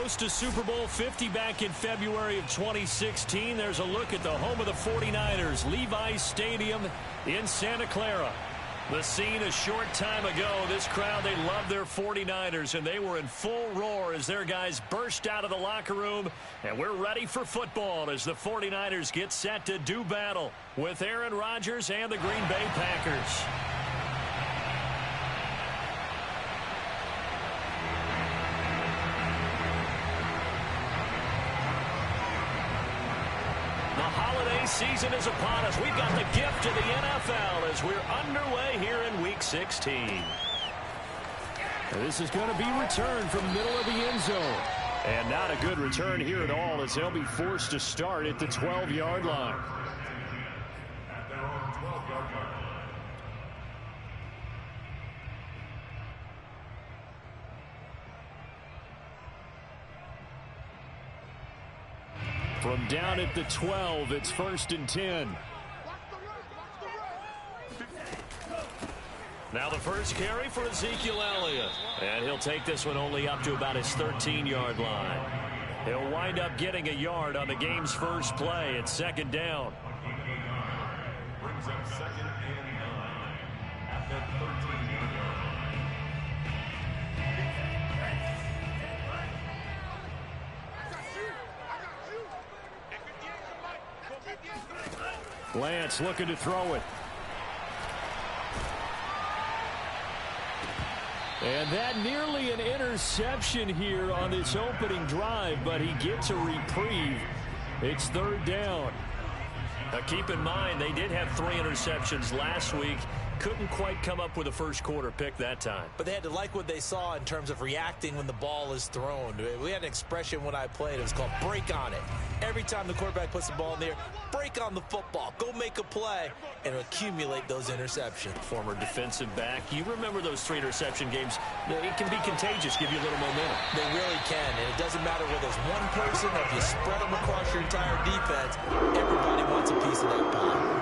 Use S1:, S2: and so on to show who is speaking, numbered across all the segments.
S1: host to Super Bowl 50 back in February of 2016. There's a look at the home of the 49ers, Levi's Stadium in Santa Clara. The scene a short time ago, this crowd, they love their 49ers, and they were in full roar as their guys burst out of the locker room. And we're ready for football as the 49ers get set to do battle with Aaron Rodgers and the Green Bay Packers. The holiday season is upon us. We've got the gift of the NFL as we're underway here in Week 16.
S2: This is going to be returned from the middle of the end zone.
S1: And not a good return here at all as they'll be forced to start at the 12-yard line. From down at the 12, it's 1st and 10. Now the first carry for Ezekiel Elliott. And he'll take this one only up to about his 13-yard line. He'll wind up getting a yard on the game's first play. It's 2nd down.
S3: Brings up 2nd and 9 at that 13-yard line.
S1: Lance looking to throw it.
S2: And that nearly an interception here on this opening drive, but he gets a reprieve. It's 3rd down.
S1: Now keep in mind, they did have 3 interceptions last week. Couldn't quite come up with a first quarter pick that time.
S4: But they had to like what they saw in terms of reacting when the ball is thrown. We had an expression when I played. It was called break on it. Every time the quarterback puts the ball in there, break on the football. Go make a play and accumulate those interceptions.
S1: Former defensive back. You remember those 3 interception games. It can be contagious, give you a little momentum.
S4: They really can. And it doesn't matter whether it's one person or if you spread them across your entire defense. Everybody wants a piece of that pie.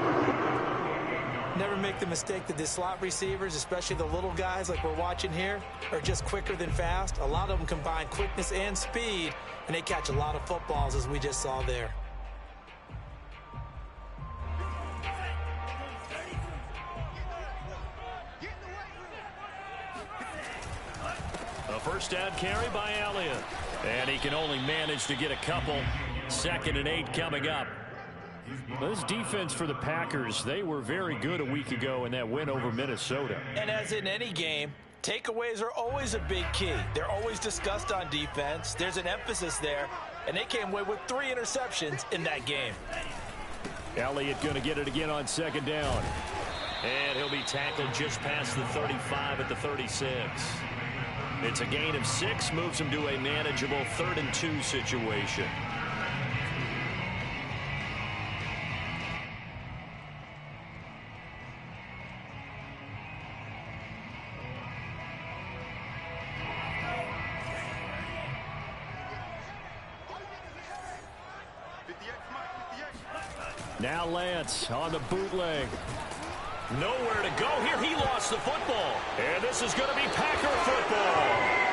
S4: Never make the mistake that the slot receivers, especially the little guys like we're watching here, are just quicker than fast. A lot of them combine quickness and speed, and they catch a lot of footballs, as we just saw there.
S1: A first down carry by Elliott. And he can only manage to get a couple. 2nd and 8 coming up.
S2: This defense for the Packers, they were very good a week ago in that win over Minnesota.
S4: And as in any game, takeaways are always a big key. They're always discussed on defense. There's an emphasis there, and they came away with 3 interceptions in that game.
S2: Elliott going to get it again on 2nd down.
S1: And he'll be tackled just past the 35 at the 36. It's a gain of 6, moves him to a manageable 3rd and 2 situation.
S2: Now Lance on the bootleg.
S1: Nowhere to go here. He lost the football. And this is going to be Packer football.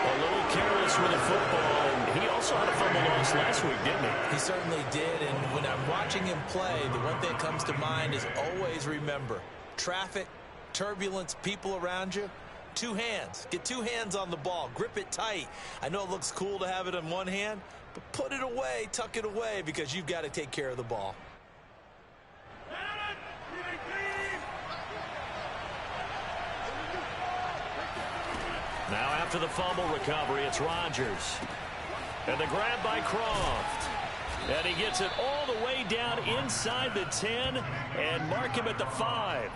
S1: A little careless with the football. And he also had a fumble loss last week, didn't he?
S4: He certainly did. And when I'm watching him play, the one thing that comes to mind is always remember, traffic, turbulence, people around you, 2 hands. Get 2 hands on the ball. Grip it tight. I know it looks cool to have it in one hand, but put it away, tuck it away, because you've got to take care of the ball.
S1: Now after the fumble recovery, it's Rodgers. And the grab by Croft. And he gets it all the way down inside the 10 and mark him at the 5.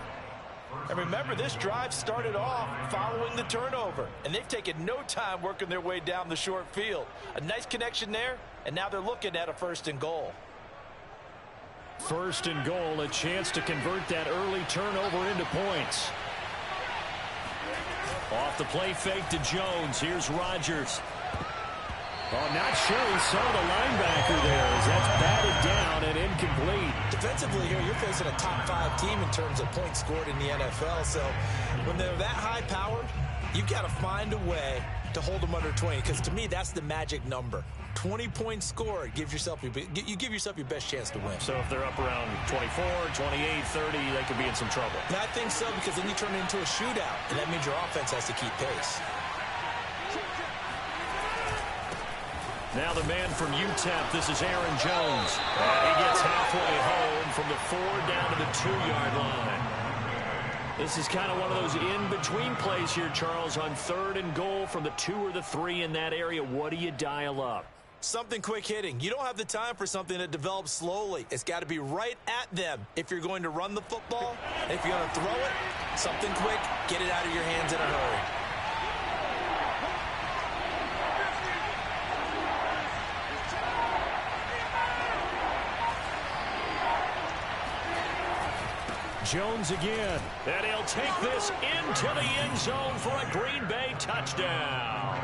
S4: And remember, this drive started off following the turnover. And they've taken no time working their way down the short field. A nice connection there, and now they're looking at a 1st and goal.
S2: 1st and goal, a chance to convert that early turnover into points.
S1: Off the play fake to Jones. Here's Rodgers.
S2: Oh, not sure he saw the linebacker there as that's batted down and incomplete.
S4: Defensively here, you're facing a top 5 team in terms of points scored in the NFL. So when they're that high-powered, you've got to find a way to hold them under 20, because to me, that's the magic number. 20 points scored, you give yourself your best chance to win.
S1: So if they're up around 24, 28, 30, they could be in some trouble.
S4: And I think so, because then you turn it into a shootout, and that means your offense has to keep pace.
S1: Now the man from UTEP, this is Aaron Jones. And he gets halfway home from the 4 down to the 2-yard line. This is kind of one of those in-between plays here, Charles, on 3rd and goal from the 2 or the 3 in that area. What do you dial up?
S4: Something quick hitting. You don't have the time for something that develops slowly. It's got to be right at them if you're going to run the football. And if you're going to throw it, something quick, get it out of your hands in a hurry.
S2: Jones again.
S1: And he'll take this into the end zone for a Green Bay touchdown.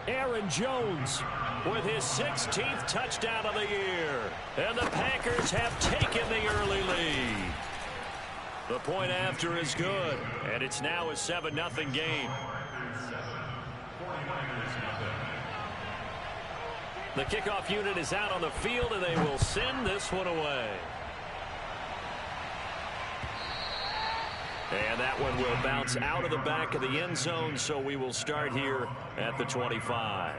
S2: Aaron Jones
S1: with his 16th touchdown of the year. And the Packers have taken the early lead. The point after is good. And it's now a 7-0 game. The kickoff unit is out on the field, and they will send this one away. And that one will bounce out of the back of the end zone, so we will start here at the 25.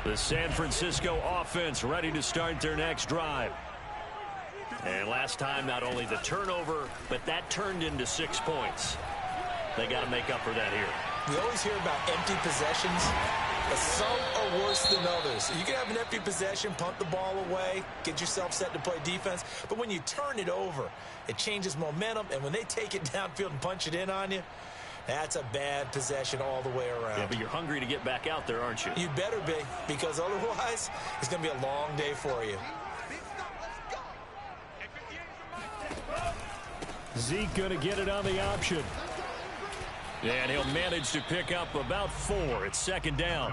S1: The San Francisco offense ready to start their next drive. And last time, not only the turnover, but that turned into 6 points. They got to make up for that here.
S4: We always hear about empty possessions, but some are worse than others. You can have an empty possession, punt the ball away, get yourself set to play defense, but when you turn it over, it changes momentum, and when they take it downfield and punch it in on you, that's a bad possession all the way around.
S1: Yeah, but you're hungry to get back out there, aren't you?
S4: You better be, because otherwise, it's going to be a long day for you.
S2: Zeke going to get it on the option.
S1: And he'll manage to pick up about 4. It's 2nd down.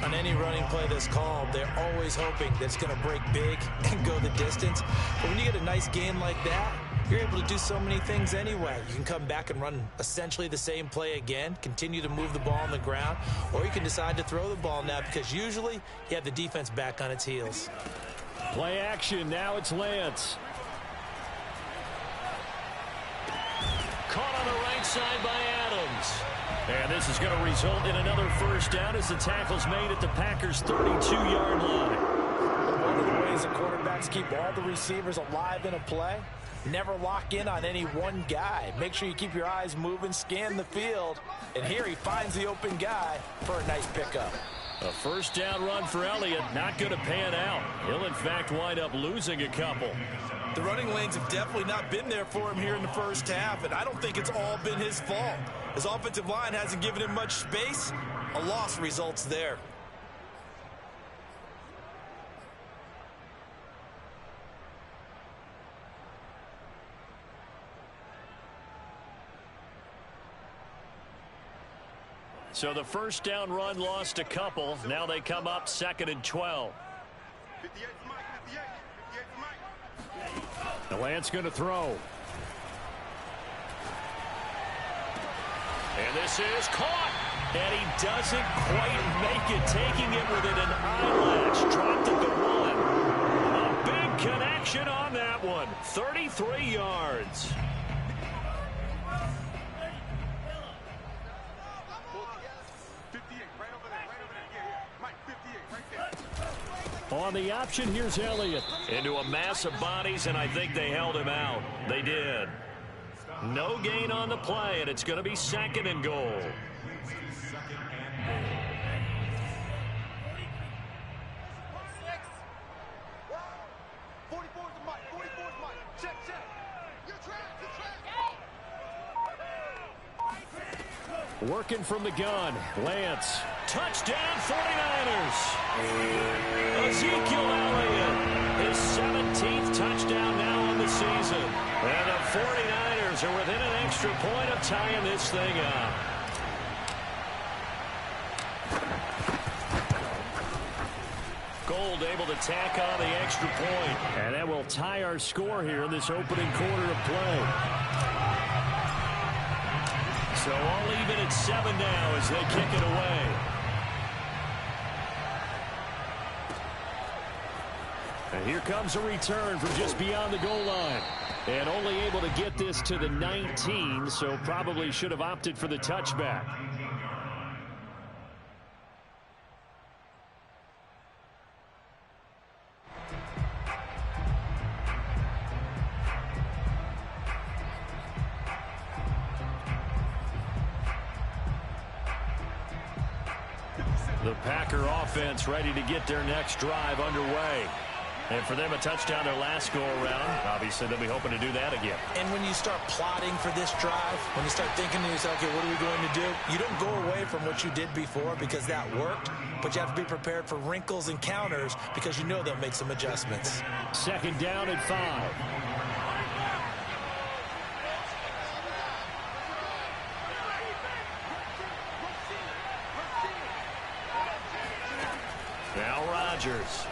S4: On any running play that's called, they're always hoping that it's going to break big and go the distance. But when you get a nice gain like that, you're able to do so many things anyway. You can come back and run essentially the same play again, continue to move the ball on the ground, or you can decide to throw the ball now, because usually you have the defense back on its heels.
S2: Play action. Now it's Lance.
S1: Caught on the right side by Adams. And this is going to result in another 1st down as the tackle's made at the Packers' 32-yard line.
S4: One of the ways the quarterbacks keep all the receivers alive in a play, never lock in on any one guy. Make sure you keep your eyes moving, scan the field, and here he finds the open guy for a nice pickup.
S1: A 1st down run for Elliott, not going to pan out. He'll, in fact, wind up losing a couple.
S4: The running lanes have definitely not been there for him here in the first half, and I don't think it's all been his fault. His offensive line hasn't given him much space. A loss results there.
S1: So the 1st down run lost a couple. Now they come up 2nd and 12.
S2: The Lance going to throw.
S1: And this is caught. And he doesn't quite make it, taking it within an eyelash. Dropped at the 1. A big connection on that one. 33 yards.
S2: On the option, here's Elliott.
S1: Into a mass of bodies, and I think they held him out. They did. No gain on the play, and it's going to be 2nd and goal.
S2: Working from the gun, Lance.
S1: Touchdown 49ers. Ezekiel Elliott, his 17th touchdown now on the season. And the 49ers are within an extra point of tying this thing up. Gold able to tack on the extra point.
S2: And that will tie our score here in this opening quarter of play.
S1: So all even at 7 now as they kick it away.
S2: And here comes a return from just beyond the goal line. And only able to get this to the 19, so probably should have opted for the touchback. The Packer offense ready to get their next drive underway. And for them, a touchdown their last go-around. Obviously, they'll be hoping to do that again.
S4: And when you start plotting for this drive, when you start thinking to yourself, okay, what are we going to do? You don't go away from what you did before because that worked, but you have to be prepared for wrinkles and counters because you know they'll make some adjustments.
S2: Second down and 5.
S1: Now Rodgers.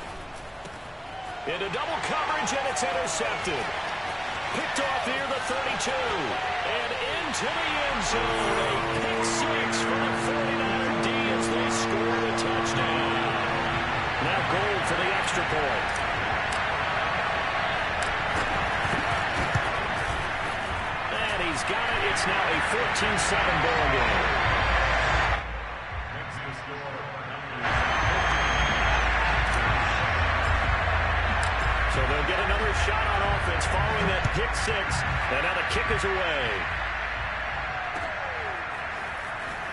S1: Into double coverage, and it's intercepted. Picked off near the 32. And into the end zone. A pick six for the 49er D as they score the touchdown. Now Gold for the extra point. And he's got it. It's now a 14-7 ball game. So they'll get another shot on offense following that pick six. And now the kick is away.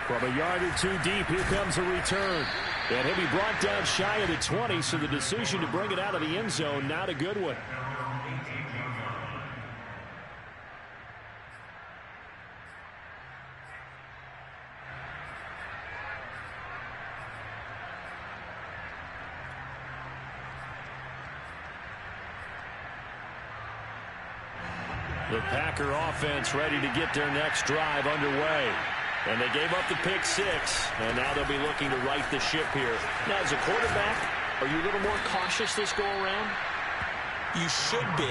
S2: From a yard or two deep, here comes a return. And he'll be brought down shy of the 20, so the decision to bring it out of the end zone, not a good one. The Packer offense ready to get their next drive underway. And they gave up the pick six, and now they'll be looking to right the ship here.
S1: Now, as a quarterback, are you a little more cautious this go-around?
S4: You should be,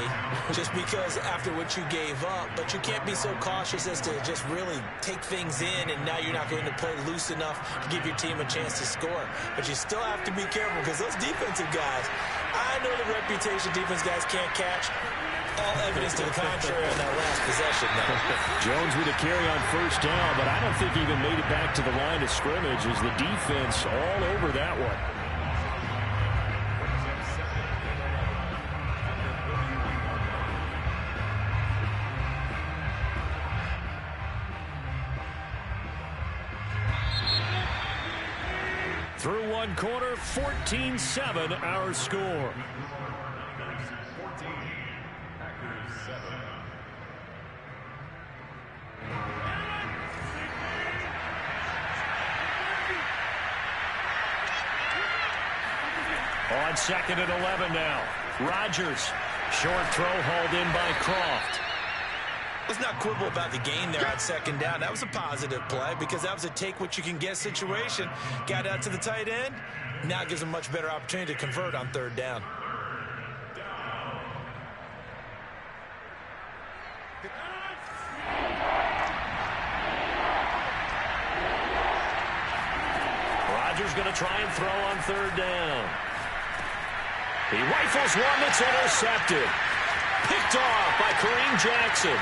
S4: just because after what you gave up, but you can't be so cautious as to just really take things in, and now you're not going to play loose enough to give your team a chance to score. But you still have to be careful, because those defensive guys, I know the reputation defense guys can't catch. All evidence to the contrary on that last possession.
S2: Jones with a carry on first down, but I don't think he even made it back to the line of scrimmage as the defense all over that one. Through one quarter, 14-7 our score. On second and 11 now. Rodgers. Short throw hauled in by Croft.
S4: Let's not quibble about the gain there on second down. That was a positive play because that was a take-what-you-can-get situation. Got out to the tight end. Now it gives them a much better opportunity to convert on third down.
S1: Rodgers going to try and throw on third down. He rifles one that's intercepted. Picked off by Kareem Jackson.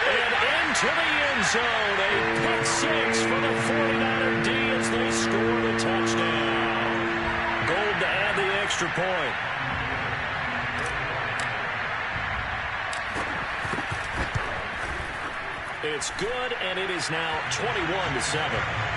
S1: And into the end zone. A pick six for the 49er D as they score the touchdown. Gold to add the extra point. It's good, and it is now 21-7.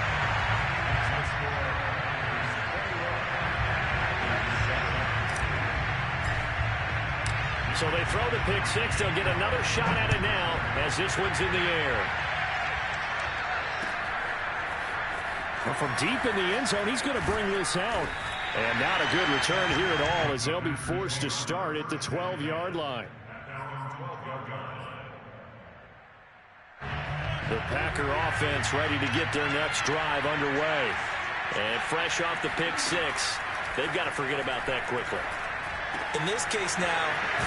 S1: So they throw the pick six. They'll get another shot at it now as this one's in the air.
S2: Well, from deep in the end zone, he's going to bring this out. And not a good return here at all as they'll be forced to start at the 12-yard line. The Packer offense ready to get their next drive underway. And fresh off the pick six,
S1: they've got to forget about that quickly.
S4: In this case now,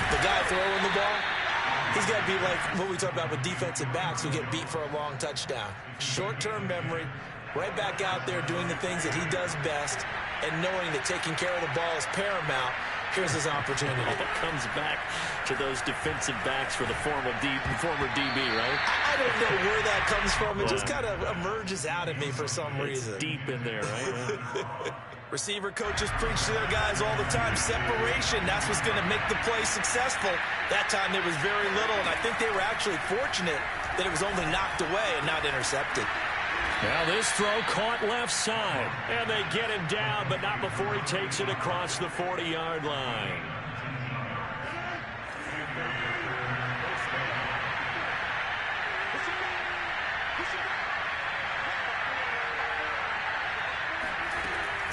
S4: the guy throwing the ball, he's got to be like what we talk about with defensive backs who get beat for a long touchdown. Short-term memory, right back out there doing the things that he does best, and knowing that taking care of the ball is paramount. Here's his opportunity.
S1: It comes back to those defensive backs for the former DB, right?
S4: I don't know where that comes from. It just kind of emerges out of me for some reason.
S1: It's deep in there, right?
S4: Receiver coaches preach to their guys all the time. Separation, that's what's going to make the play successful. That time there was very little, and I think they were actually fortunate that it was only knocked away and not intercepted.
S1: Now this throw caught left side. And they get him down, but not before he takes it across the 40-yard line.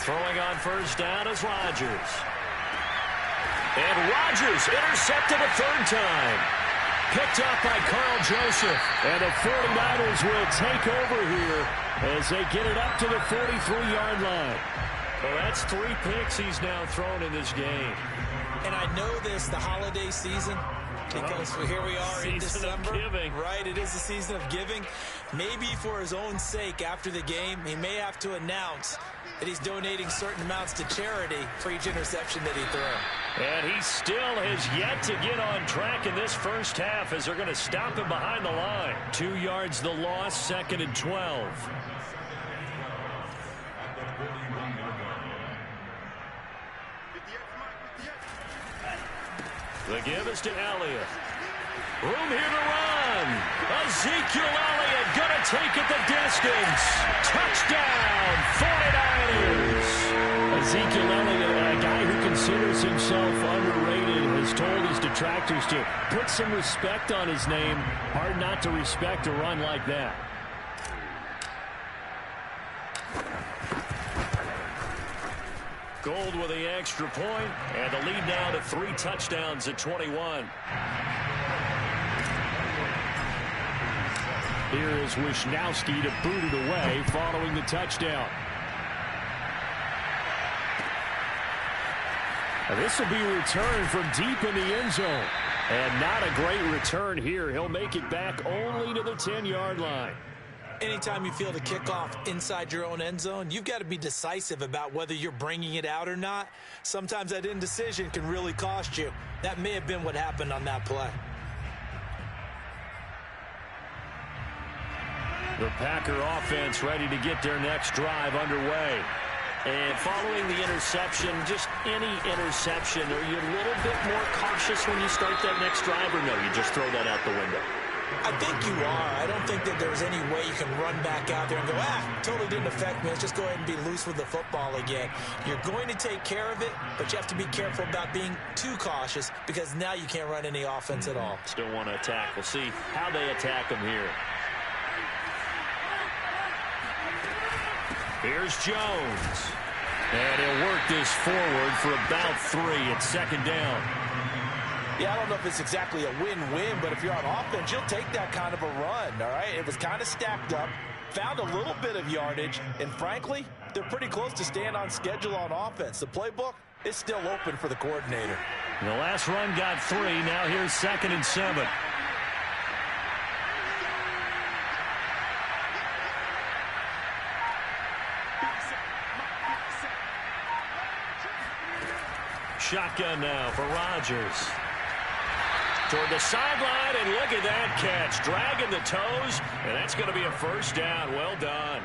S1: Throwing on first down is Rodgers. And Rodgers intercepted a third time. Picked up by Carl Joseph. And the 49ers will take over here as they get it up to the 43-yard line. Well, that's 3 picks he's now thrown in this game.
S4: And I know this, the holiday season, because here we are in December. Right, it is the season of giving. Maybe for his own sake after the game, he may have to announce that he's donating certain amounts to charity for each interception that he throws.
S1: And he still has yet to get on track in this first half as they're going to stop him behind the line. 2 yards the loss, 2nd and 12. The give is to Elliott. Room here to run. Ezekiel Elliott going to take it the distance. Touchdown, 49ers. Ezekiel Elliott, a guy who considers himself underrated, has told his detractors to put some respect on his name. Hard not to respect a run like that. Gold with the extra point, and the lead now to 3 touchdowns at 21. Here is Wisnowski to boot it away following the touchdown. This will be returned from deep in the end zone. And not a great return here. He'll make it back only to the 10-yard line.
S4: Anytime you feel the kickoff inside your own end zone, you've got to be decisive about whether you're bringing it out or not. Sometimes that indecision can really cost you. That may have been what happened on that play.
S1: The Packer offense ready to get their next drive underway. And following the interception, just any interception, are you a little bit more cautious when you start that next drive, or no, you just throw that out the window?
S4: I think you are. I don't think that there's any way you can run back out there and go, totally didn't affect me. Let's just go ahead and be loose with the football again. You're going to take care of it, but you have to be careful about being too cautious because now you can't run any offense at all.
S1: Still want to attack. We'll see how they attack them here. Here's Jones. And he'll work this forward for about 3 at 2nd down.
S4: Yeah, I don't know if it's exactly a win-win, but if you're on offense, you'll take that kind of a run, all right? It was kind of stacked up, found a little bit of yardage, and frankly, they're pretty close to staying on schedule on offense. The playbook is still open for the coordinator.
S1: The last run got 3. Now here's 2nd and 7. Shotgun now for Rodgers. Toward the sideline, and look at that catch. Dragging the toes, and that's going to be a first down. Well done.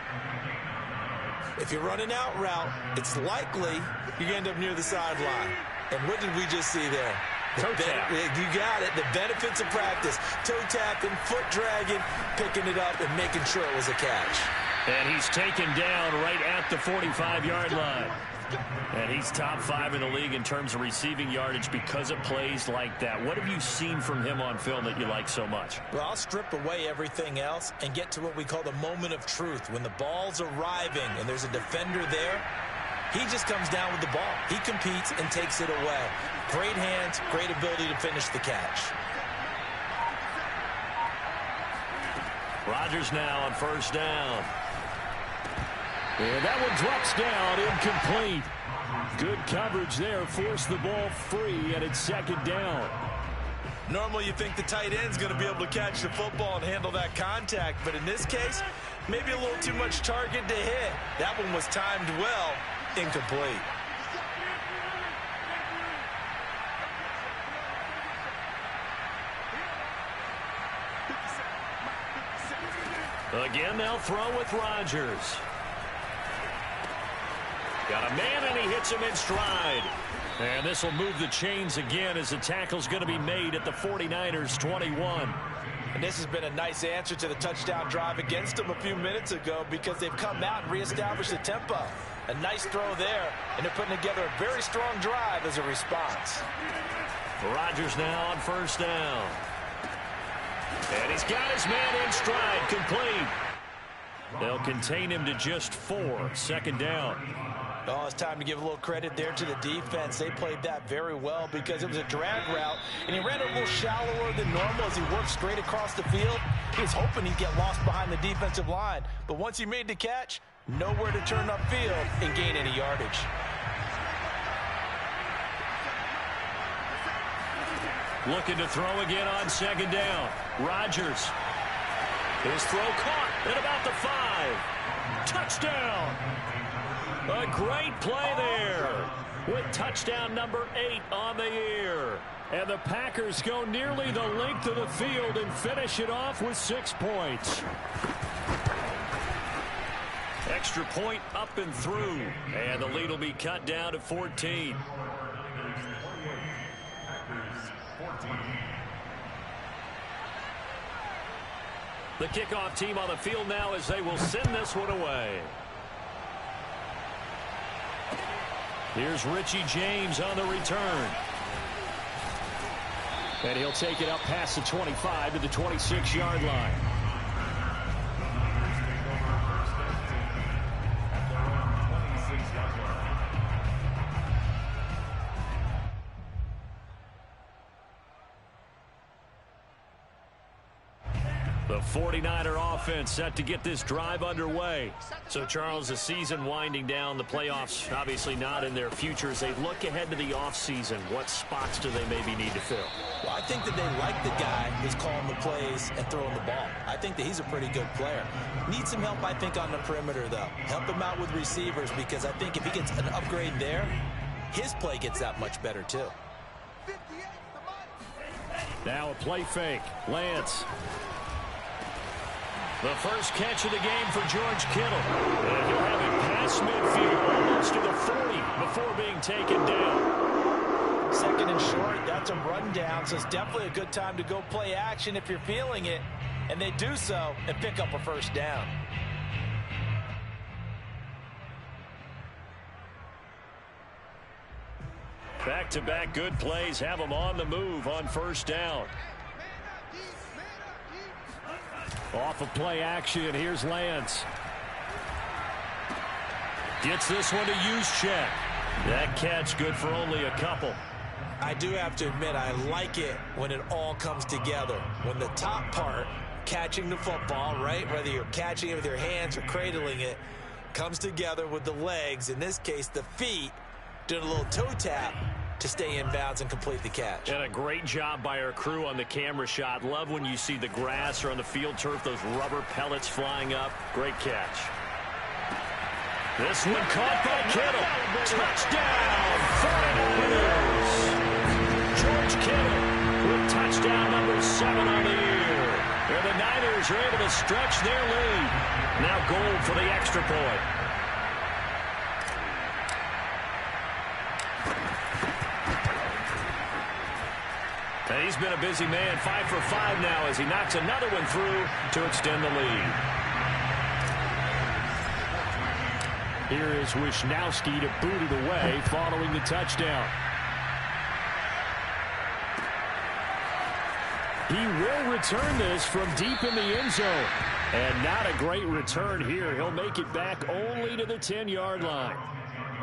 S4: If you're running out route, it's likely you end up near the sideline. And what did we just see there?
S1: Toe tap.
S4: You got it. The benefits of practice. Toe tapping, foot dragging, picking it up, and making sure it was a catch.
S1: And he's taken down right at the 45-yard line. And he's top 5 in the league in terms of receiving yardage because of plays like that. What have you seen from him on film that you like so much?
S4: Well, I'll strip away everything else and get to what we call the moment of truth. When the ball's arriving and there's a defender there, he just comes down with the ball. He competes and takes it away. Great hands, great ability to finish the catch.
S1: Rodgers now on first down. And that one drops down, incomplete. Good coverage there. Forced the ball free, and it's second down.
S4: Normally you think the tight end's going to be able to catch the football and handle that contact, but in this case, maybe a little too much target to hit. That one was timed well, incomplete.
S1: Again, they'll throw with Rodgers. Got a man, and he hits him in stride. And this will move the chains again as the tackle's going to be made at the 49ers 21.
S4: And this has been a nice answer to the touchdown drive against them a few minutes ago because they've come out and reestablished the tempo. A nice throw there, and they're putting together a very strong drive as a response.
S1: Rodgers now on first down. And he's got his man in stride, complete. They'll contain him to just 4, second down.
S4: Oh, it's time to give a little credit there to the defense. They played that very well because it was a drag route, and he ran a little shallower than normal as he worked straight across the field. He was hoping he'd get lost behind the defensive line, but once he made the catch, nowhere to turn upfield and gain any yardage.
S1: Looking to throw again on second down. Rodgers. His throw caught at about the 5. Touchdown! A great play there with touchdown number 8 on the year. And the Packers go nearly the length of the field and finish it off with 6 points. Extra point up and through. And the lead will be cut down to 14. The kickoff team on the field now as they will send this one away. Here's Richie James on the return. And he'll take it up past the 25 to the 26-yard line. The 49er offense set to get this drive underway. So, Charles, the season winding down, the playoffs obviously not in their future. As they look ahead to the offseason, what spots do they maybe need to fill?
S4: Well, I think that they like the guy who's calling the plays and throwing the ball. I think that he's a pretty good player. Needs some help, I think, on the perimeter, though. Help him out with receivers because I think if he gets an upgrade there, his play gets that much better, too.
S1: Now a play fake. Lance. The first catch of the game for George Kittle. And he'll have it past midfield, almost to the 40 before being taken down.
S4: Second and short, that's a rundown, so it's definitely a good time to go play action if you're feeling it. And they do so and pick up a first down.
S1: Back-to-back good plays have them on the move on first down. Off of play action, here's Lance. Gets this one to Juszczyk. That catch good for only a couple.
S4: I do have to admit, I like it when it all comes together. When the top part, catching the football, right, whether you're catching it with your hands or cradling it, comes together with the legs, in this case the feet, doing a little toe tap to stay in bounds and complete the catch.
S1: And a great job by our crew on the camera shot. Love when you see the grass or on the field turf, those rubber pellets flying up. Great catch. This one caught by Kittle. Touchdown, 49ers. George Kittle with touchdown number 7 on the year. And the Niners are able to stretch their lead. Now goal for the extra point. And he's been a busy man, 5 for 5 now as he knocks another one through to extend the lead. Here is Wisnowski to boot it away following the touchdown. He will return this from deep in the end zone. And not a great return here. He'll make it back only to the 10-yard line.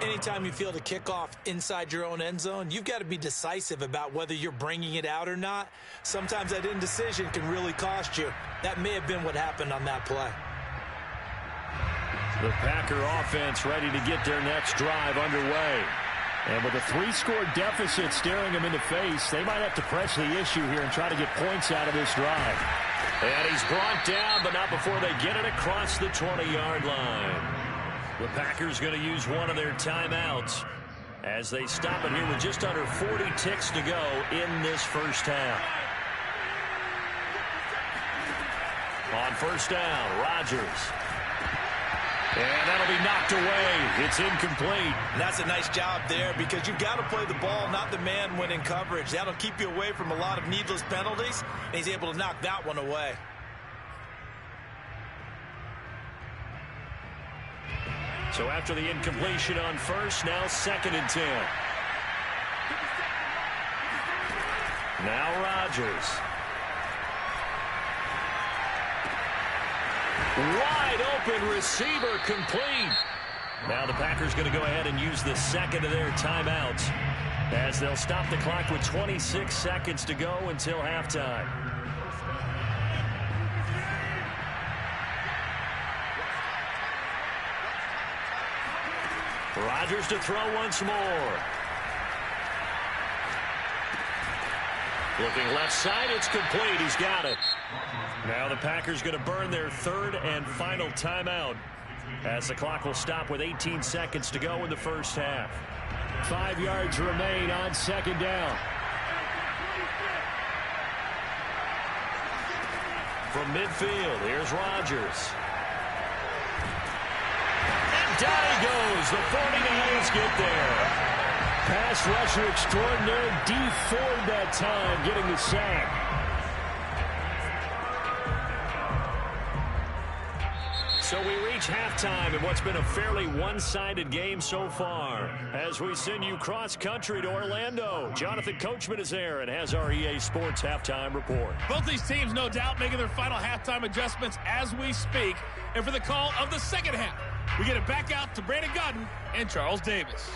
S4: Anytime you feel the kickoff inside your own end zone, you've got to be decisive about whether you're bringing it out or not. Sometimes that indecision can really cost you. That may have been what happened on that play.
S1: The Packer offense ready to get their next drive underway. And with a 3-score deficit staring them in the face, they might have to press the issue here and try to get points out of this drive. And he's brought down, but not before they get it across the 20-yard line. The Packers going to use one of their timeouts as they stop it here with just under 40 ticks to go in this first half. On first down, Rodgers. And that'll be knocked away. It's incomplete.
S4: And that's a nice job there because you've got to play the ball, not the man when in coverage. That'll keep you away from a lot of needless penalties, and he's able to knock that one away.
S1: So after the incompletion on first, now 2nd and 10. Now Rodgers. Wide open receiver, complete. Now the Packers going to go ahead and use the second of their timeouts as they'll stop the clock with 26 seconds to go until halftime. Rodgers to throw once more. Looking left side, it's complete. He's got it. Now the Packers going to burn their 3rd and final timeout as the clock will stop with 18 seconds to go in the first half. 5 yards remain on 2nd down. From midfield, here's Rodgers. And down he goes. The 49ers get there. Pass rusher extraordinaire, D Ford that time, getting the sack. So we reach halftime in what's been a fairly one-sided game so far. As we send you cross-country to Orlando, Jonathan Coachman is there and has our EA Sports halftime report.
S5: Both these teams, no doubt, making their final halftime adjustments as we speak. And for the call of the second half, we get it back out to Brandon Godden and Charles Davis.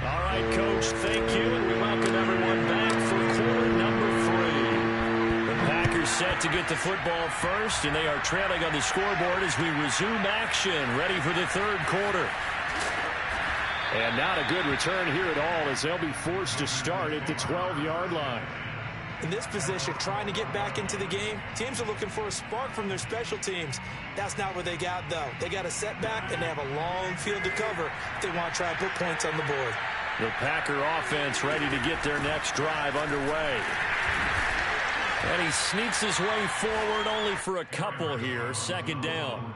S1: All right, Coach, thank you, and we welcome everyone back for quarter number 3. The Packers set to get the football first, and they are trailing on the scoreboard as we resume action, ready for the 3rd quarter. And not a good return here at all as they'll be forced to start at the 12-yard line.
S4: In this position, trying to get back into the game, teams are looking for a spark from their special teams. That's not what they got, though. They got a setback, and they have a long field to cover if they want to try and put points on the board.
S1: The Packer offense ready to get their next drive underway. And he sneaks his way forward only for a couple here. 2nd down.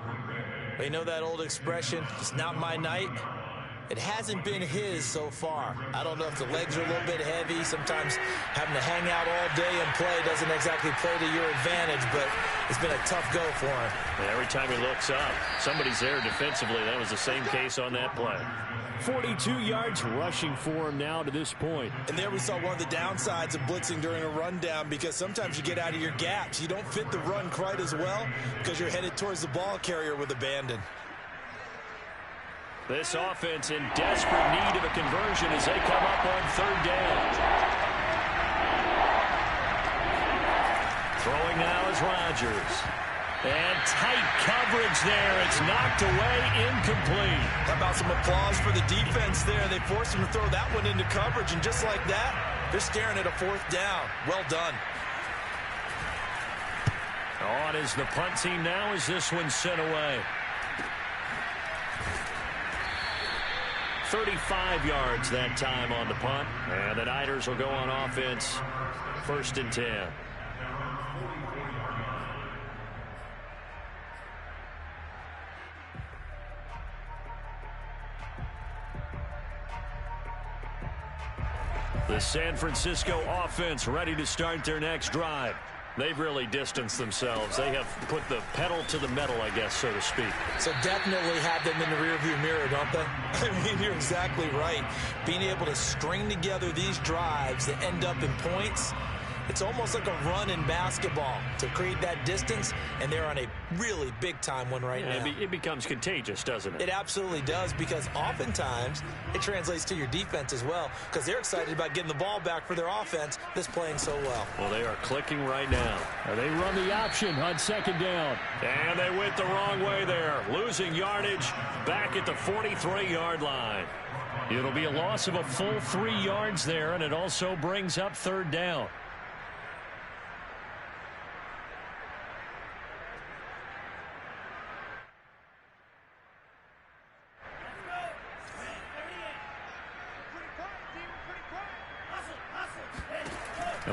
S4: You know that old expression, it's not my night? It hasn't been his so far. I don't know if the legs are a little bit heavy. Sometimes having to hang out all day and play doesn't exactly play to your advantage, but it's been a tough go for him.
S1: Every time he looks up, somebody's there defensively. That was the same case on that play. 42 yards rushing for him now to this point.
S4: And there we saw one of the downsides of blitzing during a rundown because sometimes you get out of your gaps. You don't fit the run quite as well because you're headed towards the ball carrier with abandon.
S1: This offense in desperate need of a conversion as they come up on 3rd down. Throwing now is Rodgers. And tight coverage there. It's knocked away, incomplete.
S4: How about some applause for the defense there? They forced him to throw that one into coverage, and just like that, they're staring at a 4th down. Well done.
S1: On is the punt team now as this one's sent away. 35 yards that time on the punt. And the Niners will go on offense. 1st and 10. The San Francisco offense ready to start their next drive. They've really distanced themselves. They have put the pedal to the metal, I guess, so to speak.
S4: So definitely have them in the rearview mirror, don't they? I mean, you're exactly right. Being able to string together these drives that end up in points, it's almost like a run in basketball to create that distance, and they're on a really big-time one right now.
S1: It becomes contagious, doesn't it?
S4: It absolutely does, because oftentimes it translates to your defense as well, because they're excited about getting the ball back for their offense that's playing so well.
S1: Well, they are clicking right now. They run the option on 2nd down. And they went the wrong way there, losing yardage back at the 43-yard line. It'll be a loss of a full 3 yards there, and it also brings up 3rd down.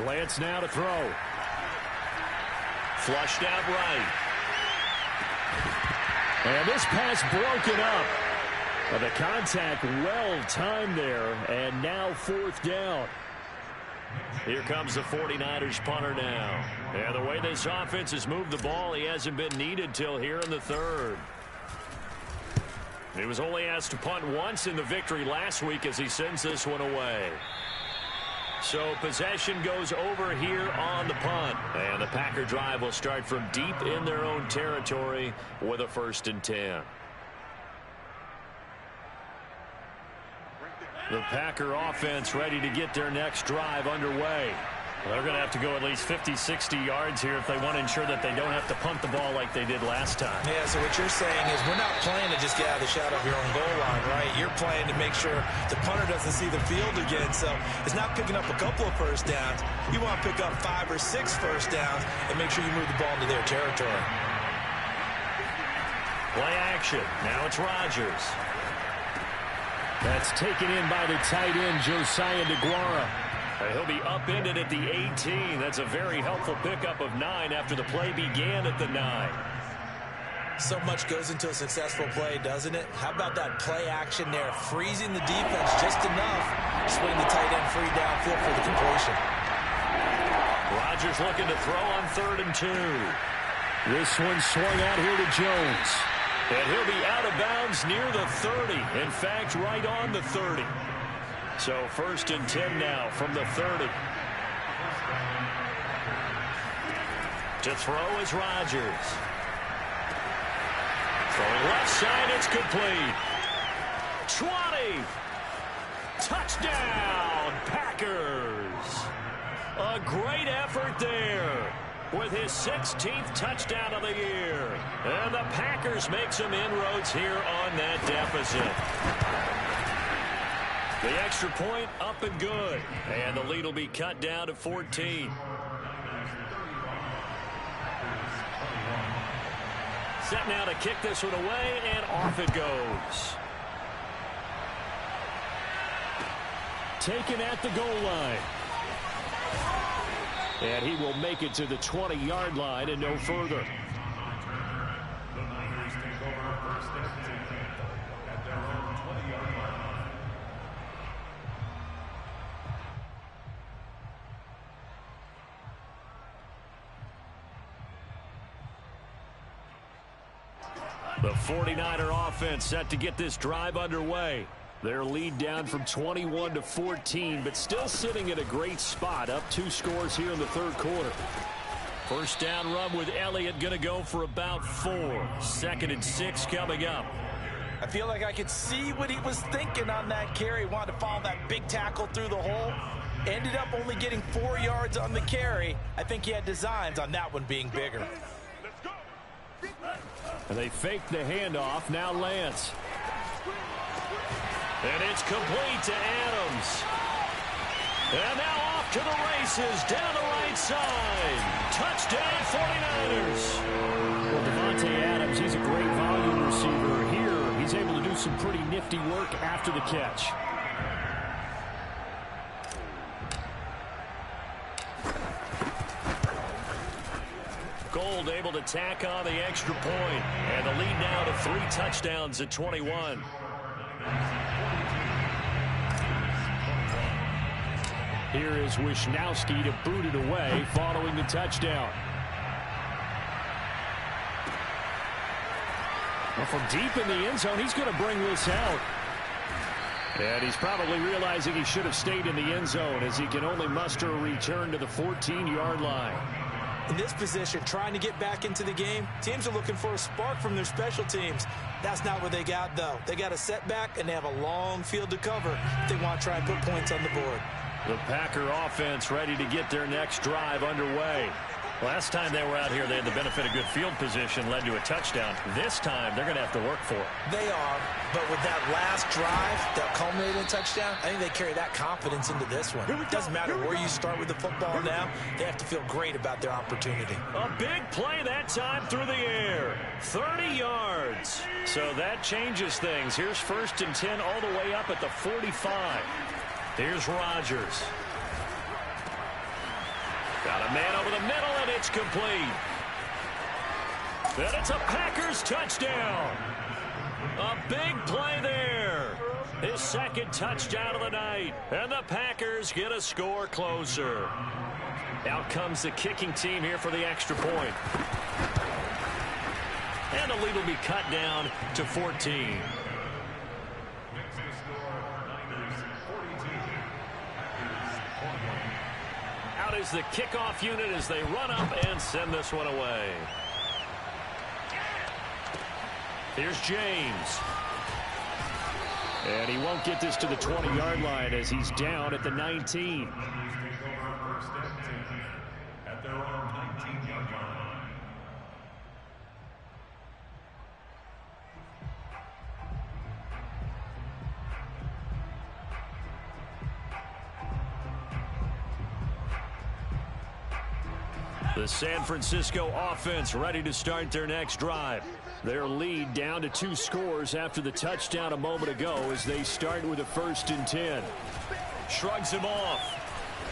S1: Lance now to throw. Flushed out right. And this pass broken up. The contact well timed there, and now 4th down. Here comes the 49ers punter now. And the way this offense has moved the ball, he hasn't been needed till here in the 3rd. He was only asked to punt once in the victory last week as he sends this one away. So possession goes over here on the punt. And the Packer drive will start from deep in their own territory with a 1st and 10. The Packer offense ready to get their next drive underway. They're going to have to go at least 50, 60 yards here if they want to ensure that they don't have to punt the ball like they did last time.
S4: Yeah, so what you're saying is we're not playing to just get out of the shadow of your own goal line, right? You're playing to make sure the punter doesn't see the field again. So it's not picking up a couple of 1st downs. You want to pick up 5 or 6 1st downs and make sure you move the ball into their territory.
S1: Play action. Now it's Rodgers. That's taken in by the tight end, Josiah DeGuara. He'll be upended at the 18. That's a very helpful pickup of 9 after the play began at the 9.
S4: So much goes into a successful play, doesn't it? How about that play action there, freezing the defense just enough, swing the tight end free downfield for the completion.
S1: Rodgers looking to throw on 3rd and 2. This one swung out here to Jones. And he'll be out of bounds near the 30. In fact, right on the 30. So 1st and 10 now from the 30. To throw is Rodgers. Throwing left side, it's complete. 20. Touchdown, Packers. A great effort there with his 16th touchdown of the year. And the Packers make some inroads here on that deficit. The extra point up and good. And the lead will be cut down to 14. Set now to kick this one away, and off it goes. Taken at the goal line. And he will make it to the 20-yard line and no further.
S3: The Niners take over 1st and 10 at their own 20-yard line.
S1: The 49er offense set to get this drive underway. Their lead down from 21 to 14, but still sitting at a great spot, up 2 scores here in the 3rd quarter. 1st down run with Elliott going to go for about 4. 2nd and 6 coming up.
S4: I feel like I could see what he was thinking on that carry. Wanted to follow that big tackle through the hole. Ended up only getting 4 yards on the carry. I think he had designs on that one being bigger.
S1: And they fake the handoff. Now Lance. And it's complete to Adams. And now off to the races down the right side. Touchdown 49ers. Well, Devontae Adams, he's a great volume receiver. Here, he's able to do some pretty nifty work after the catch. Gold able to tack on the extra point. And the lead now to 3 touchdowns at 21. Here is Wisnowski to boot it away following the touchdown. Well, from deep in the end zone, he's going to bring this out. And he's probably realizing he should have stayed in the end zone as he can only muster a return to the 14-yard line.
S4: In this position, trying to get back into the game, teams are looking for a spark from their special teams. That's not what they got, though. They got a setback, and they have a long field to cover if they want to try and put points on the board.
S1: The Packer offense ready to get their next drive underway. Last time they were out here, they had the benefit of good field position, led to a touchdown. This time, they're going to have to work for it.
S4: They are, but with that last drive that culminated in a touchdown, I think they carry that confidence into this one. It doesn't matter where you start with the football now. They have to feel great about their opportunity.
S1: A big play that time through the air. 30 yards. So that changes things. Here's 1st and 10 all the way up at the 45. Here's Rodgers. Got a man over the middle, and it's complete. And it's a Packers touchdown. A big play there. His 2nd touchdown of the night. And the Packers get a score closer. Out comes the kicking team here for the extra point. And the lead will be cut down to 14. Out is the kickoff unit as they run up and send this one away. Here's James. And he won't get this to the 20-yard line as he's down at the 19.
S3: At their own 19-yard line.
S1: The San Francisco offense ready to start their next drive. Their lead down to 2 scores after the touchdown a moment ago as they start with a 1st and 10. Shrugs him off.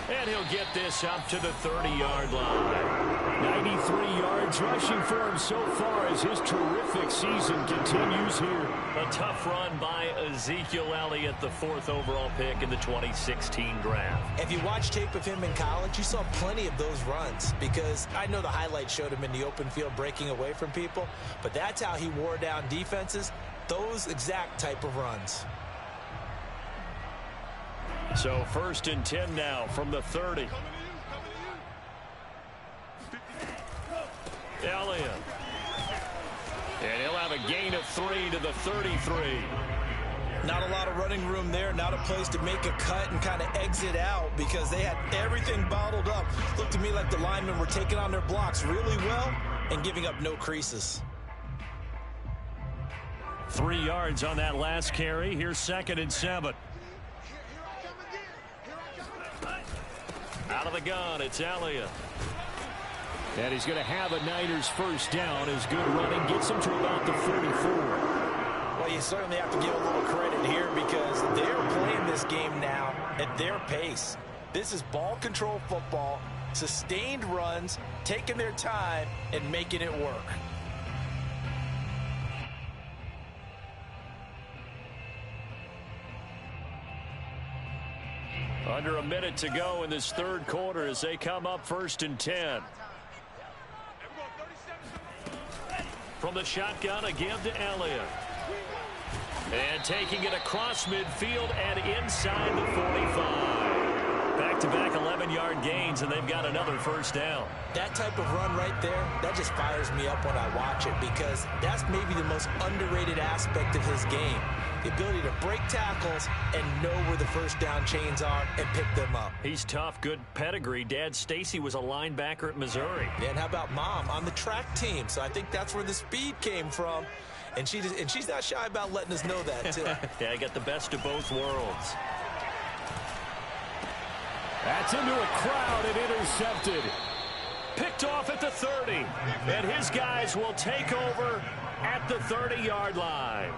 S1: And he'll get this up to the 30-yard line. 93 yards rushing for him so far as his terrific season continues here. A tough run by Ezekiel Elliott, the 4th overall pick in the 2016 draft.
S4: If you watch tape of him in college, you saw plenty of those runs because I know the highlights showed him in the open field breaking away from people, but that's how he wore down defenses, those exact type of runs.
S1: So 1st and 10 now from the 30. Elliott. And he'll have a gain of 3 to the 33.
S4: Not a lot of running room there, not a place to make a cut and kind of exit out because they had everything bottled up. Looked to me like the linemen were taking on their blocks really well and giving up no creases.
S1: 3 yards on that last carry. Here's 2nd and 7. Out of the gun, it's Elliott. And he's going to have a Niners 1st down as good running gets him to about the 44.
S4: Well, you certainly have to give a little credit here because they're playing this game now at their pace. This is ball control football, sustained runs, taking their time and making it work.
S1: Under a minute to go in this 3rd quarter as they come up 1st and 10. From the shotgun, a give to Elliott. And taking it across midfield and inside the 45. Back-to-back 11-yard gains, and they've got another 1st down.
S4: That type of run right there, that just fires me up when I watch it because that's maybe the most underrated aspect of his game. The ability to break tackles and know where the 1st down chains are and pick them up.
S1: He's tough, good pedigree. Dad Stacy was a linebacker at Missouri.
S4: And how about Mom on the track team? So I think that's where the speed came from. And she's not shy about letting us know that, too.
S1: Yeah, I got the best of both worlds.
S2: That's into a crowd and intercepted.
S1: Picked off at the 30. And his guys will take over at the 30-yard line.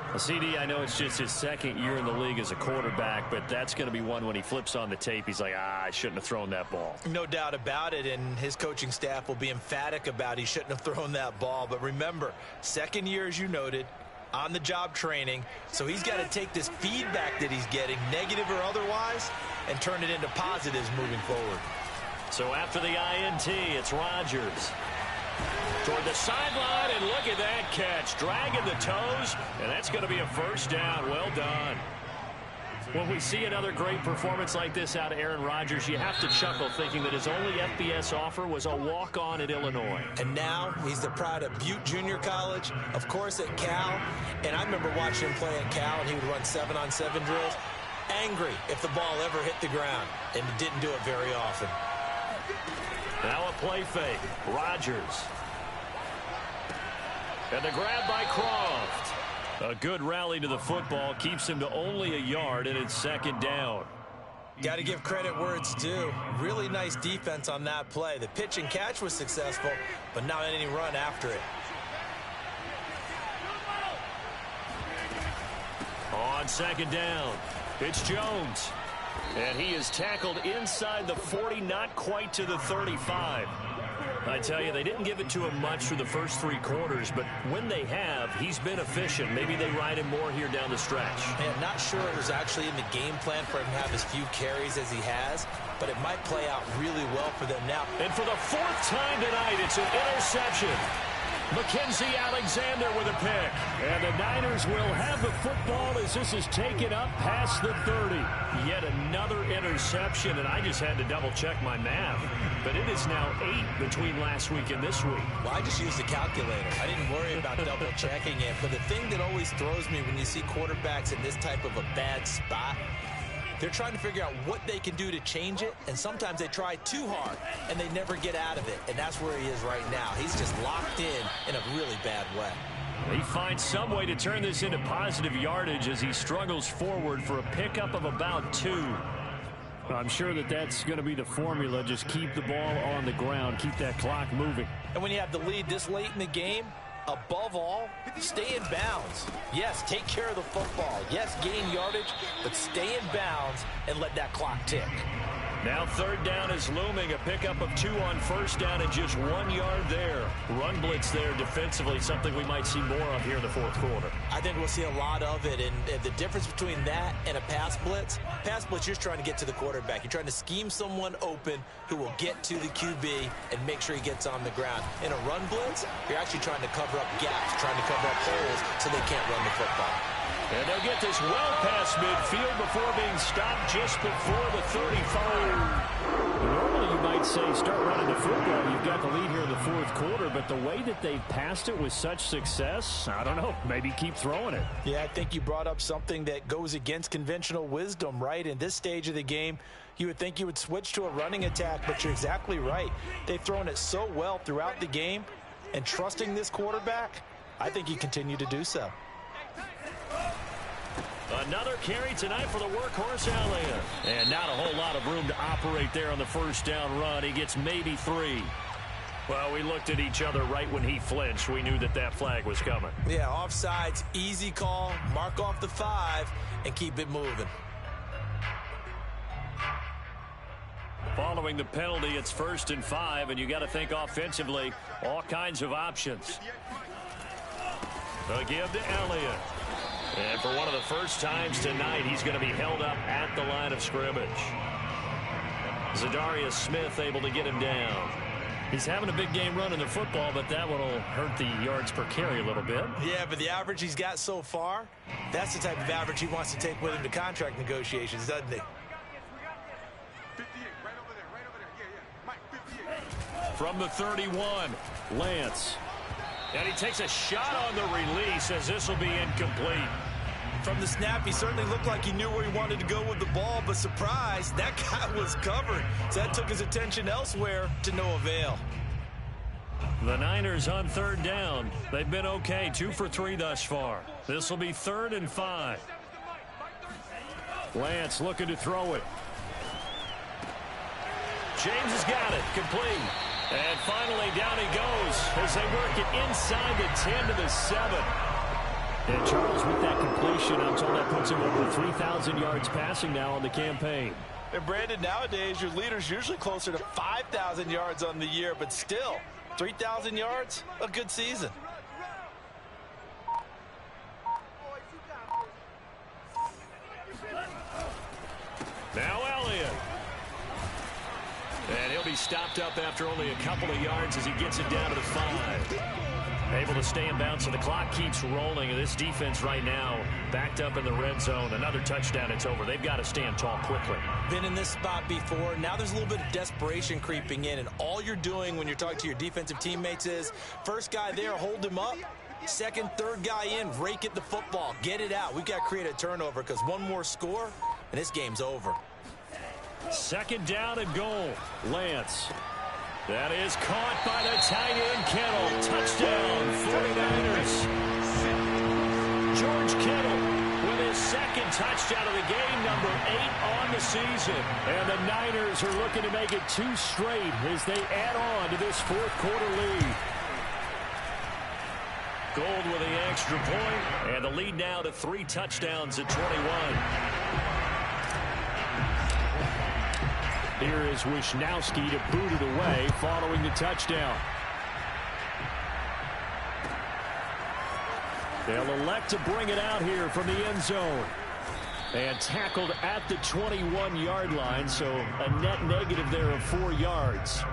S1: Well, CD, I know it's just his 2nd year in the league as a quarterback, but that's going to be one when he flips on the tape. He's like, I shouldn't have thrown that ball.
S4: No doubt about it, and his coaching staff will be emphatic about he shouldn't have thrown that ball. But remember, 2nd year, as you noted, on-the-job training, so he's got to take this feedback that he's getting, negative or otherwise, and turn it into positives moving forward.
S1: So after the INT, it's Rodgers. Toward the sideline, and look at that catch. Dragging the toes, and that's going to be a 1st down. Well done. When we see another great performance like this out of Aaron Rodgers, you have to chuckle thinking that his only FBS offer was a walk-on at Illinois.
S4: And now he's the pride of Butte Junior College, of course at Cal. And I remember watching him play at Cal, and he would run 7-on-7 drills. Angry if the ball ever hit the ground, and he didn't do it very often.
S1: Now a play fake. Rodgers. And the grab by Croft. A good rally to the football keeps him to only a yard, and it's second down.
S4: Got to give credit where it's due. Really nice defense on that play. The pitch and catch was successful, but not any run after it.
S1: On second down, it's Jones. And he is tackled inside the 40, not quite to the 35. I tell you, they didn't give it to him much through the first 3 quarters, but when they have, he's been efficient. Maybe they ride him more here down the stretch.
S4: Man, not sure it was actually in the game plan for him to have as few carries as he has, but it might play out really well for them now.
S1: And for the 4th time tonight, it's an interception. Mackenzie Alexander with a pick. And the Niners will have the football as this is taken up past the 30. Yet another interception, and I just had to double-check my math. But it is now 8 between last week and this week.
S4: Well, I just used the calculator. I didn't worry about double-checking it. But the thing that always throws me when you see quarterbacks in this type of a bad spot, they're trying to figure out what they can do to change it, and sometimes they try too hard, and they never get out of it, and that's where he is right now. He's just locked in a really bad way.
S1: He finds some way to turn this into positive yardage as he struggles forward for a pickup of about 2. I'm sure that that's going to be the formula. Just keep the ball on the ground, keep that clock moving.
S4: And when you have the lead this late in the game, above all, stay in bounds. Yes, take care of the football. Yes, gain yardage, but stay in bounds and let that clock tick.
S1: Now 3rd down is looming. A pickup of 2 on 1st down and just 1 yard there. Run blitz there defensively, something we might see more of here in the 4th quarter.
S4: I think we'll see a lot of it, and the difference between that and a pass blitz, you're just trying to get to the quarterback. You're trying to scheme someone open who will get to the QB and make sure he gets on the ground. In a run blitz, you're actually trying to cover up gaps, trying to cover up holes so they can't run the football.
S1: And they'll get this well past midfield before being stopped just before the 35. Normally you might say start running the football. You've got the lead here in the 4th quarter, but the way that they've passed it with such success, I don't know, maybe keep throwing it.
S4: Yeah, I think you brought up something that goes against conventional wisdom, right? In this stage of the game, you would think you would switch to a running attack, but you're exactly right. They've thrown it so well throughout the game, and trusting this quarterback, I think you continue to do so.
S1: Another carry tonight for the workhorse Elliott. And not a whole lot of room to operate there on the 1st down run. He gets maybe 3. Well, we looked at each other right when he flinched. We knew that that flag was coming.
S4: Yeah, offsides, easy call, mark off the 5, and keep it moving.
S1: Following the penalty, it's 1st and 5, and you got to think offensively, all kinds of options. They'll give to Elliott. And for one of the first times tonight, he's going to be held up at the line of scrimmage. Zadarius Smith able to get him down. He's having a big game running the football, but that one will hurt the yards per carry a little bit.
S4: Yeah, but the average he's got so far, that's the type of average he wants to take with him to contract negotiations, doesn't he?
S1: From the 31, Lance. And he takes a shot on the release as this will be incomplete.
S4: From the snap, he certainly looked like he knew where he wanted to go with the ball, but surprise, that guy was covered. So that took his attention elsewhere to no avail.
S1: The Niners on 3rd down. They've been okay, 2 for 3 thus far. This will be 3rd and 5. Lance looking to throw it. James has got it, complete. And finally, down he goes as they work it inside the 10 to the 7. And Charles, with that completion, I'm told that puts him over 3,000 yards passing now on the campaign.
S4: And Brandon, nowadays, your leader's usually closer to 5,000 yards on the year, but still, 3,000 yards, a good season.
S1: Now Elliott. And he'll be stopped up after only a couple of yards as he gets it down to the 5. Able to stay in bounds, so the clock keeps rolling. And this defense right now backed up in the red zone. Another touchdown, it's over. They've got to stand tall quickly.
S4: Been in this spot before. Now there's a little bit of desperation creeping in. And all you're doing when you're talking to your defensive teammates is, first guy there, hold him up. Second, third guy in, rake at the football. Get it out. We've got to create a turnover because one more score, and this game's over.
S1: 2nd down and goal. Lance. That is caught by the tight end, Kittle. Touchdown, 49ers. George Kittle with his second touchdown of the game, number 8 on the season. And the Niners are looking to make it 2 straight as they add on to this fourth quarter lead. Gold with the extra point, and the lead now to 3 touchdowns at 21. Here is Wisnowski to boot it away following the touchdown. They'll elect to bring it out here from the end zone. And tackled at the 21-yard line, so a net negative there of 4 yards.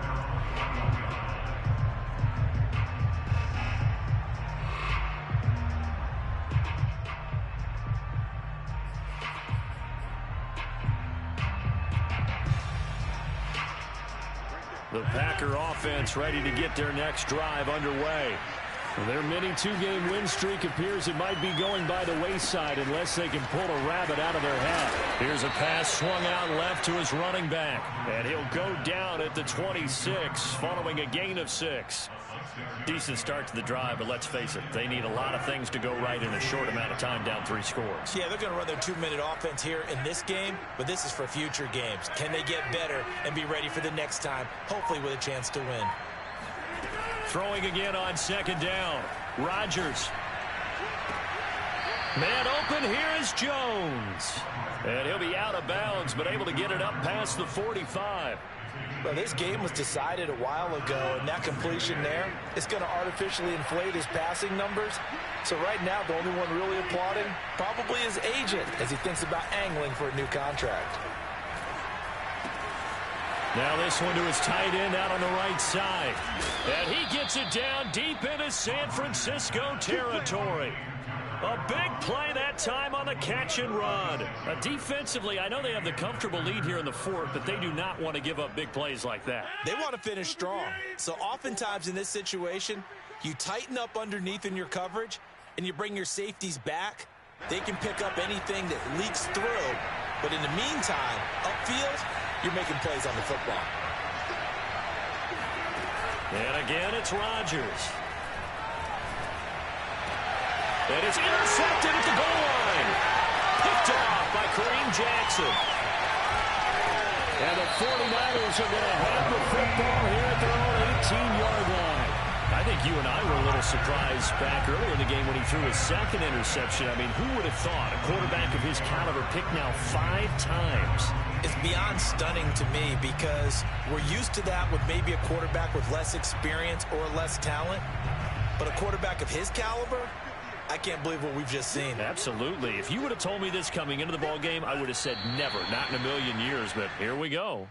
S1: The Packer offense ready to get their next drive underway. Their mini 2-game win streak appears it might be going by the wayside unless they can pull a rabbit out of their hat. Here's a pass swung out left to his running back. And he'll go down at the 26 following a gain of 6. Decent start to the drive, but let's face it, they need a lot of things to go right in a short amount of time, down 3 scores.
S4: Yeah, they're going to run their 2-minute offense here in this game, but this is for future games. Can they get better and be ready for the next time, hopefully with a chance to win?
S1: Throwing again on second down. Rodgers. Man open, here is Jones. And he'll be out of bounds, but able to get it up past the 45.
S4: Well, this game was decided a while ago, and that completion there is going to artificially inflate his passing numbers. So right now, the only one really applauding probably his agent as he thinks about angling for a new contract.
S1: Now this one to his tight end out on the right side. And he gets it down deep into San Francisco territory. A big play that time on the catch and run. Defensively, I know they have the comfortable lead here in the fourth, but they do not want to give up big plays like that.
S4: They want to finish strong. So oftentimes in this situation, you tighten up underneath in your coverage, and you bring your safeties back. They can pick up anything that leaks through. But in the meantime, upfield, you're making plays on the football.
S1: And again, it's Rodgers. And it's intercepted at the goal line. Picked off by Kareem Jackson. And the 49ers are going to have the football here at their own 18-yard line. I think you and I were a little surprised back earlier in the game when he threw his second interception. I mean, who would have thought a quarterback of his caliber picked now 5 times?
S4: It's beyond stunning to me because we're used to that with maybe a quarterback with less experience or less talent. But a quarterback of his caliber, I can't believe what we've just seen.
S1: Absolutely. If you would have told me this coming into the ball game, I would have said never, not in a million years, but here we go.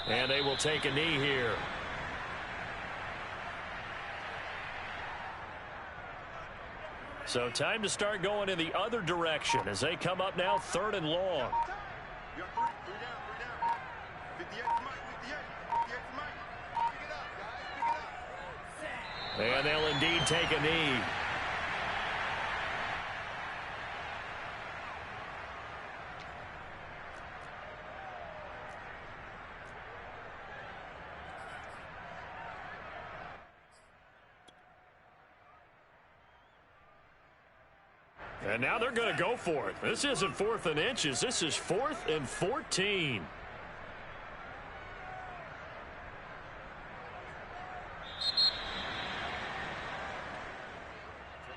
S1: And they will take a knee here. So time to start going in the other direction as they come up now 3rd and long. And they'll indeed take a knee. And now they're going to go for it. This isn't 4th and inches. This is 4th and 14.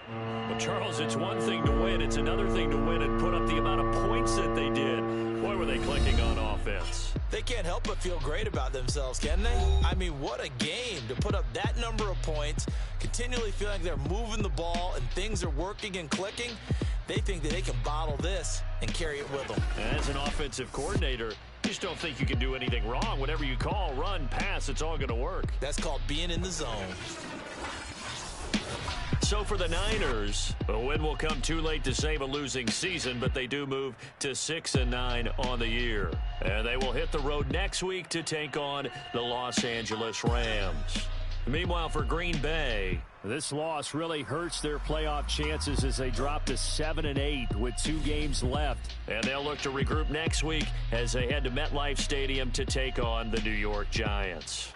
S1: Well, Charles, it's one thing to win. It's another thing to win and put up the amount of points that they did. Boy, were they clicking on offense.
S4: They can't help but feel great about themselves, can they? I mean, what a game to put up that number of points, continually feeling like they're moving the ball and things are working and clicking. They think that they can bottle this and carry it with them.
S1: As an offensive coordinator, you just don't think you can do anything wrong. Whatever you call, run, pass, it's all going to work.
S4: That's called being in the zone.
S1: So for the Niners, a win will come too late to save a losing season, but they do move to 6-9 on the year. And they will hit the road next week to take on the Los Angeles Rams. Meanwhile, for Green Bay, this loss really hurts their playoff chances as they drop to 7-8 with 2 games left. And they'll look to regroup next week as they head to MetLife Stadium to take on the New York Giants.